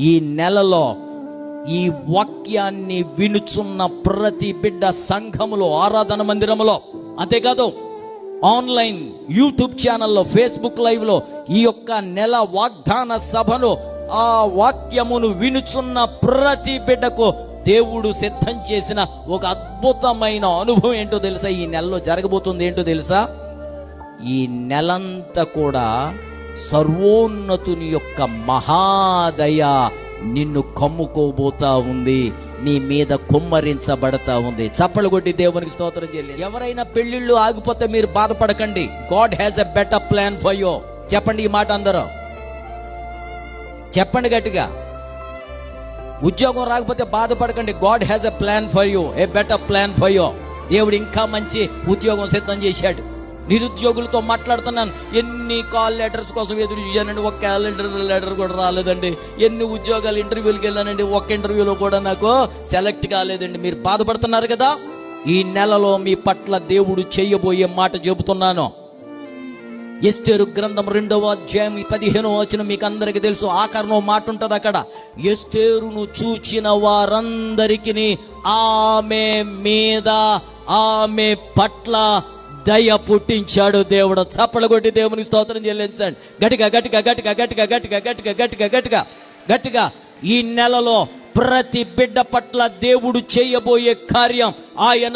ఈ నెలలో ఈ వాక్యాన్ని వినుచున్న ప్రతి బిడ్డ సంఘములో, ఆరాధన మందిరములో, అంతేకాదు ఆన్లైన్ యూట్యూబ్ ఛానల్లో, ఫేస్బుక్ లైవ్లో ఈ యొక్క నెల వాగ్దాన సభను, ఆ వాక్యమును వినుచున్న ప్రతి బిడ్డకు దేవుడు సిద్ధం చేసిన ఒక అద్భుతమైన అనుభవం ఏంటో తెలుసా? ఈ నెలలో జరగబోతుంది ఏంటో తెలుసా? ఈ నెలంతా కూడా సర్వోన్నతుని యొక్క మహాదయ నిన్ను కమ్ముకోబోతా ఉంది, నీ మీద కుమ్మరించబడతా ఉంది. చప్పలు కొట్టి దేవునికి స్తోత్రం చేయాలి. ఎవరైనా పెళ్లిళ్ళు ఆగిపోతే మీరు బాధపడకండి. God has a better plan for you. చెప్పండి ఈ మాట అందరూ, చెప్పండి గట్టిగా. ఉద్యోగం రాకపోతే బాధపడకండి. God has a plan for you, A better plan for you. దేవుడు ఇంకా మంచి ఉద్యోగం సిద్ధం చేశాడు. నిరుద్యోగులతో మాట్లాడుతున్నాను. ఎన్ని కాల్ లెటర్స్ కోసం ఎదురు చూశానండి, ఒక క్యాలెండర్ లెటర్ కూడా రాలేదండి. ఎన్ని ఉద్యోగాలు ఇంటర్వ్యూలకు వెళ్ళానండి, ఒక్క ఇంటర్వ్యూలో కూడా నాకు సెలెక్ట్ కాలేదండి. మీరు బాధపడుతున్నారు కదా? ఈ నెలలో మీ పట్ల దేవుడు చేయబోయే మాట చెబుతున్నాను. ఎస్తేరు గ్రంథం 2వ అధ్యాయం 15వ వచనం మీకు అందరికి తెలుసు. ఆఖరణ మాట ఉంటుంది అక్కడ. ఎస్తేరును చూచిన వారందరికీ ఆమె మీద, ఆమె పట్ల దయ పుట్టించాడు దేవుడు. చప్పలు కొట్టి దేవునికి స్తోత్రం చెల్లించండి. గట్టిగా గట్టిగా గట్టిగా గట్టిగా గట్టిగా గట్టిగా గట్టిగా గట్టిగా గట్టిగా. ఈ నెలలో ప్రతి బిడ్డ పట్ల దేవుడు చేయబోయే కార్యం ఆయన